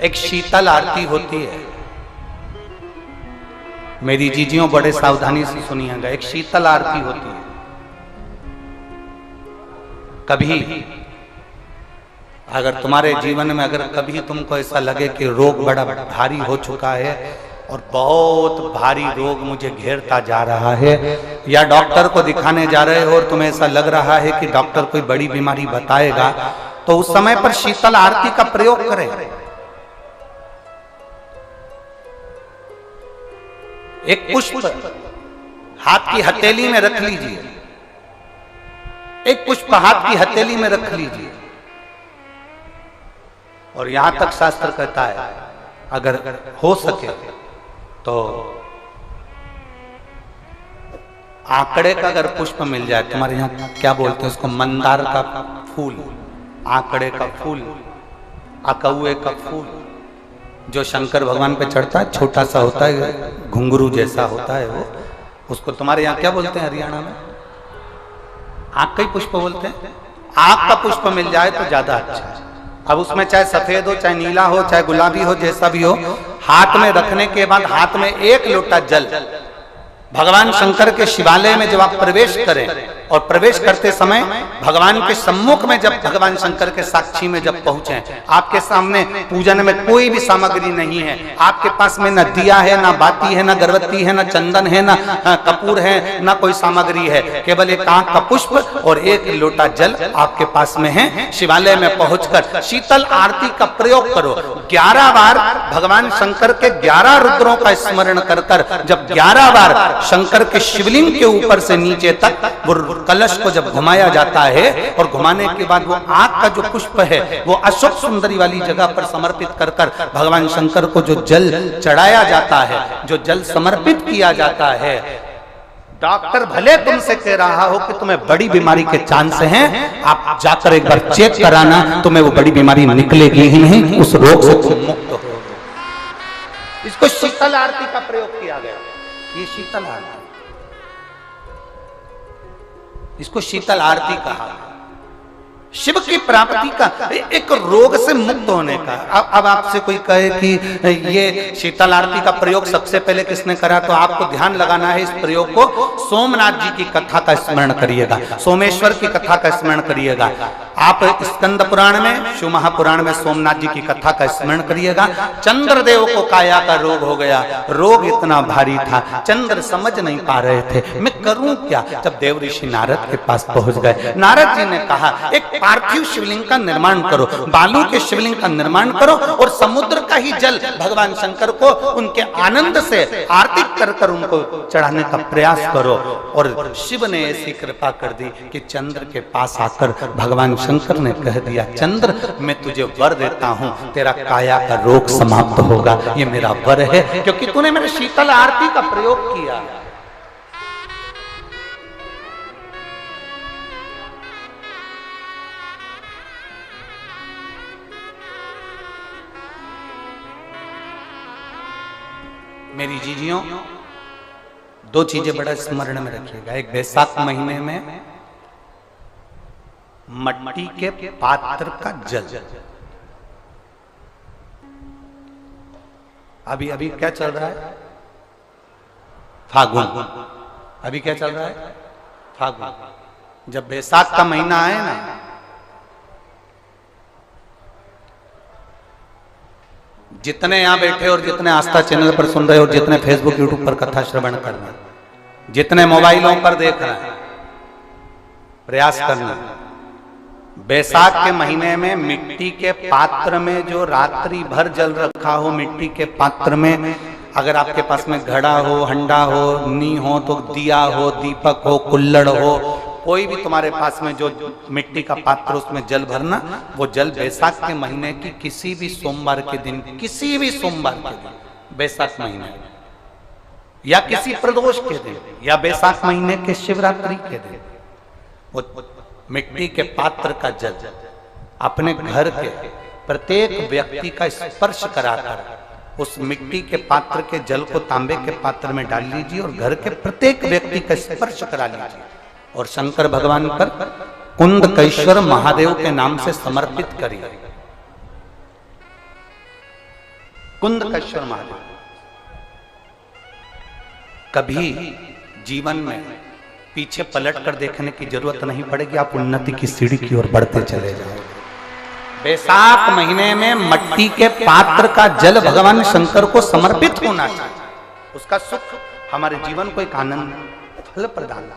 एक शीतल आरती होती है। मेरी जीजियों बड़े सावधानी से सुनिएगा, एक शीतल आरती होती है। कभी अगर तुम्हारे जीवन में अगर कभी तुमको ऐसा लगे कि रोग बड़ा भारी हो चुका है और बहुत भारी रोग मुझे घेरता जा रहा है, या डॉक्टर को दिखाने जा रहे हो और तुम्हें ऐसा लग रहा है कि डॉक्टर कोई बड़ी बीमारी बताएगा, तो उस समय पर शीतल आरती का प्रयोग करें। एक पुष्प हाथ की हथेली में रख लीजिए, एक पुष्प हाथ की हथेली में रख लीजिए, और यहां तक शास्त्र कहता है अगर हो सके तो आंकड़े का अगर पुष्प मिल जाए, तुम्हारे यहाँ क्या बोलते हैं उसको, मंदार का फूल, आंकड़े का फूल, अकौए का फूल, जो शंकर भगवान पे चढ़ता है, छोटा सा होता है, घुंघरू जैसा होता है वो, उसको तुम्हारे यहाँ क्या बोलते हैं हरियाणा में? आंख का ही पुष्प बोलते हैं। आंख का पुष्प मिल जाए तो ज्यादा अच्छा है। अब उसमें चाहे सफेद हो, चाहे नीला हो, चाहे गुलाबी हो, जैसा भी हो, हाथ में रखने के बाद हाथ में एक लोटा जल, भगवान शंकर के शिवालय में जब आप प्रवेश करें और प्रवेश करते समय भगवान के सम्मुख में जब भगवान शंकर के साक्षी में जब पहुंचे, आपके सामने पूजन में कोई भी सामग्री नहीं है, आपके पास में न दिया है, न बाती है, न गर्भवती है, न चंदन है, न कपूर है, न कोई सामग्री है, केवल एक आंख का पुष्प और एक लोटा जल आपके पास में है। शिवालय में पहुंचकर शीतल आरती का प्रयोग करो। 11 बार भगवान शंकर के 11 रुद्रों का स्मरण कर कर जब 11 बार शंकर के शिवलिंग के ऊपर से नीचे तक वो कलश को जब घुमाया जाता है, और घुमाने के बाद वो आंख का जो पुष्प है वो अशोक सुंदरी वाली जगह पर समर्पित कर कर भगवान शंकर को जो जल चढ़ाया जाता है, जो जल समर्पित किया जाता है, डॉक्टर भले तुमसे कह रहा हो कि तुम्हें बड़ी बीमारी के चांस हैं, आप जाकर एक बार चेक कराना, तुम्हें वो बड़ी बीमारी निकलेगी ही नहीं, उस रोग से तुम मुक्त हो। इसको शीतल आरती का प्रयोग किया गया। ये शीतल आरती, इसको शीतल आरती कहा। शिव की प्राप्ति का, एक रोग से मुक्त होने का। अब आपसे कोई कहे कि ये शीतल आरती का प्रयोग सबसे पहले किसने करा, तो आपको ध्यान लगाना है इस प्रयोग को। सोमनाथ जी की कथा का स्मरण करिएगा, सोमेश्वर की कथा का स्मरण करिएगा। आप स्कंद पुराण में, शिव महापुराण में सोमनाथ जी की कथा का स्मरण करिएगा। चंद्रदेव को काया का रोग हो गया, रोग इतना भारी था, चंद्र समझ नहीं पा रहे थे मैं करूं क्या। जब देव ऋषि नारद के पास पहुंच गए, नारद जी ने कहा एक पार्थिव शिवलिंग का निर्माण करो, बालू के शिवलिंग का निर्माण करो, और समुद्र का ही जल भगवान शंकर को उनके आनंद से आरती कर कर उनको चढ़ाने का प्रयास करो। और शिव ने ऐसी कृपा कर दी कि चंद्र के पास आकर भगवान शंकर ने कह दिया, चंद्र मैं तुझे वर देता हूं, तेरा काया का रोग समाप्त होगा, ये मेरा वर है, क्योंकि तूने मेरे शीतल आरती का प्रयोग किया। मेरी जीजियों, 2 चीजें बड़ा स्मरण में रखिएगा। एक, बैसाख महीने में मट्टी के पात्र का जल, अभी क्या चल रहा है, फागुन, अभी क्या चल रहा है, फागुन। जब बैसाख का महीना आए ना, जितने यहां बैठे और जितने आस्था चैनल पर सुन रहे हो, जितने फेसबुक यूट्यूब पर कथा श्रवण कर रहे हैं, जितने मोबाइलों पर देख रहे हैं, प्रयास करना, बैसाख के महीने में मिट्टी के पात्र में जो रात्रि भर जल रखा हो, मिट्टी के पात्र में, अगर आपके पास में घड़ा हो, हंडा हो, नी हो, तो दिया हो, दीपक हो, कुल्लड़ हो, कोई भी तुम्हारे पास में जो मिट्टी का पात्र, उसमें जल भरना। वो जल बैसाख के महीने की किसी भी सोमवार के दिन, किसी भी सोमवार के दिन, बैसाख महीने या किसी प्रदोष के दिन, या बैसाख महीने के शिवरात्रि के दिन, वो मिट्टी के पात्र का जल अपने घर के प्रत्येक व्यक्ति का स्पर्श कराकर उस मिट्टी के पात्र के जल को तांबे के पात्र में डाल लीजिए और घर के प्रत्येक व्यक्ति का स्पर्श करा लीजिए और शंकर भगवान पर कुंडकेश्वर महादेव के नाम से समर्पित करिए। कुंदकेश्वर महादेव। कभी जीवन में पीछे पलट कर देखने की जरूरत नहीं पड़ेगी, आप उन्नति की सीढ़ी की ओर बढ़ते चले जाओगे। बैसाख महीने में मट्टी के पात्र का जल भगवान शंकर को समर्पित होना चाहिए। उसका सुख हमारे जीवन को एक आनंद फल प्रदान